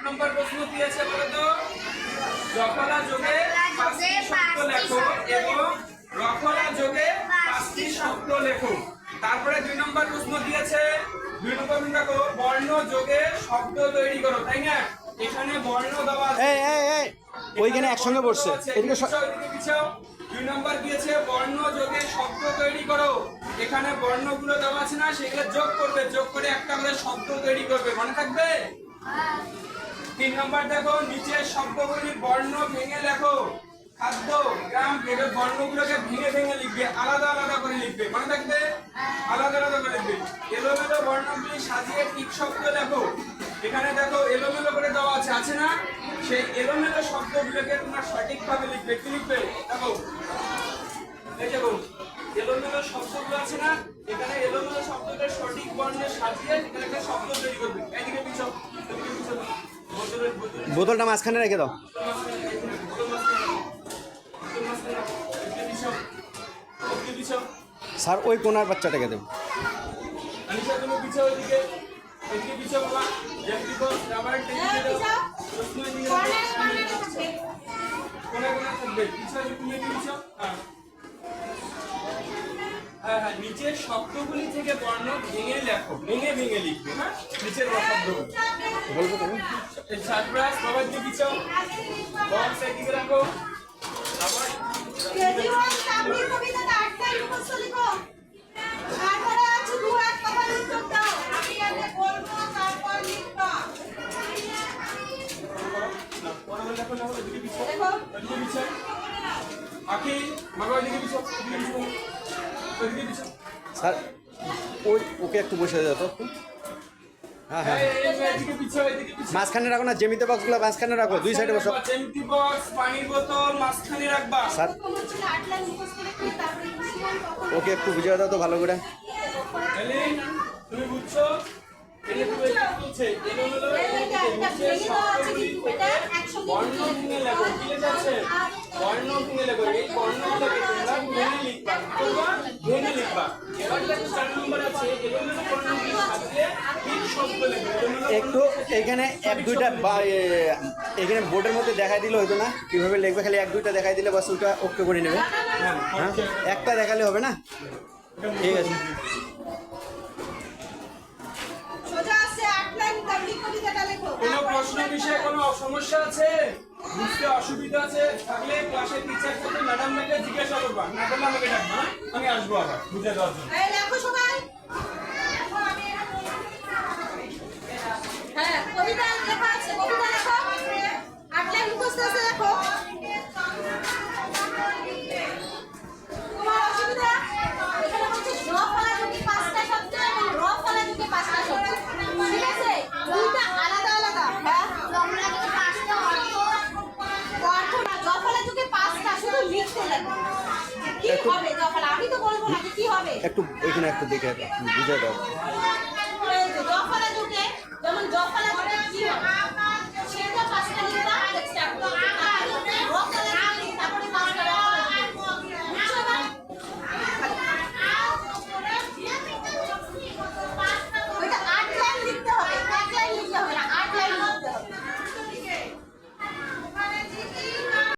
নম্বর প্রশ্ন কি আছে বলো তো? জফলা যোগে 5টি শব্দ লেখো এবং রফলা যোগে 5টি শব্দ লেখো। তারপরে 2 নম্বর প্রশ্ন দিয়েছে, 2 নম্বর দেখো বর্ণ যোগে শব্দ তৈরি করো, তাই না? এখানে বর্ণ দেওয়া আছে, এই ওইখানে একসঙ্গে বসছে, এদিকে পিছাও। 2 নম্বর দিয়েছে বর্ণ যোগে শব্দ তৈরি করো। এখানে বর্ণগুলো দেওয়া আছে না, সেগুলো যোগ করবে, যোগ করে একটা করে শব্দ তৈরি করবে, মনে থাকবে? 3 নম্বর দেখো নিচের শব্দগুলির বর্ণ ভেঙে লেখো। খাদ্য, গ্রাম, এর বর্ণগুলোকে ভেঙে ভেঙে লিখবে, আলাদা আলাদা করে লিখবে, মনে থাকবে? আলাদা আলাদা করে লিখবে। এলোমেলো বর্ণগুলি সাজিয়ে ঠিক শব্দ লেখো। এখানে দেখো এলোমেলো করে দেওয়া আছে, আছে না? সেই এলোমেলো শব্দগুলোকে তোমরা সঠিকভাবে লিখবে। কি লিখবে দেখো, এই দেখো এলোমেলো শব্দগুলো আছে না, এখানে এলোমেলো শব্দটা সঠিক বর্ণে সাজিয়ে এখানে একটা শব্দ তৈরি করবে। এইদিকে পিছাও, এদিকে পিছাও। বোতলটা মাঝখানে রেখে দাও। স্যার ওই কোনার বাচ্চাটাকে দেব। আনিশা তুমি পিছাও, এদিকে এদিকে পিছাও বাবা। যেমনি তো রাবার টেনে দাও, প্রশ্ন এদিকে কোনা কোনা থাকবে, পিছাও তুমি এদিকে পিছাও। হ্যাঁ হ্যাঁ, নিচের শব্দগুলি থেকে বর্ণ ভেঙে লেখো, ভেঙে ভেঙে লিখবে। হ্যাঁ, নিচের শব্দগুলো বলবো তুমি সারপ্রাইজ বাবা দিয়ে পিছাও, বক্স এদিকে রাখো। আবার কেজিওয়ান সামনে কবিতাটা আটটাই মুখস্থ লিখো। তারপরে আছে দু এক কথা উত্তর দাও। আমি আগে বলবো তারপর লিখবা। না পরে লেখো না, এদিকে পিছাও, দেখো এদিকে পিছাও। আকি বাবা এদিকে পিছাও, এদিকে পিছাও, এদিকে পিছাও। স্যার ওই ওকে একটু বসে দাও তো। হ্যাঁ হ্যাঁ, এদিকে পিছাও, এদিকে পিছাও। মাঝখানে রাখো না, জ্যামিতি বক্সগুলো মাঝখানে রাখো, দুই সাইডে বসো। জ্যামিতি বক্স, পানির বোতল মাঝখানে রাখবা। স্যার তোমার ছিল আটলাই মুখস্থ লিখো, তারপরে কুশিয়ান কখন ওকে একটু বুঝিয়ে দাও তো ভালো করে। এলিন তুমি বুঝছো? এই তুমি বলছে এলোমেলো এটা ভেঙে দেওয়া আছে কিন্তু এটা একসঙ্গে বর্ণ ভেঙে লেখো, কি লেখা আছে? বর্ণ ভেঙে লেখো, এই বর্ণগুলোকে তোমরা ভেঙে লিখবা, তোমরা ভেঙে লিখবা। এবার দেখো 4 নম্বর আছে এলোমেলো বর্ণগুলি সাজিয়ে ঠিক শব্দ লেখো। একটু এখানে এক দুইটা এখানে বোর্ডের মধ্যে দেখাই দিলে হতো না কিভাবে লিখবে, খালি এক দুইটা দেখাই দিলে বাস ওইটা ওকে করে নেবে। হ্যাঁ, একটা দেখালে হবে না? ঠিক আছে। সোজা আছে আটলাই তাবলি কবিতাটা লেখো। কোনো প্রশ্ন বিষয়ে কোনো সমস্যা আছে, বুঝতে অসুবিধা আছে থাকলে ক্লাসের টিচার থেকে ম্যাডামকে জিজ্ঞাসা করবা, না করলে আমাকে ডাকবা, হ্যাঁ? আমি আসবো আবার বুঝে দেওয়ার জন্য। এই লেখো সবাই। হ্যাঁ কবিতা লেখা আছে, কবিতা লেখো। আটলাই মুখস্থ আছে লেখো। তোমার অসুবিধা এখানে বলছে জ ফলা যুগে 5টা শব্দ এবং র ফলা যুগে 5টা শব্দ, ঠিক আছে? দুইটা আলাদা আলাদা। হ্যাঁ জফলা যুগে 5টা অর্থ না, জফলা যুগে 5টা, শুধু লিখতে লাগে কি হবে জফলা। আমি তো বলবো না যে কি হবে, একটু এখানে একটু দেখে বুঝিয়ে দাও। এই যে জফলা যুগে, যেমন জফলা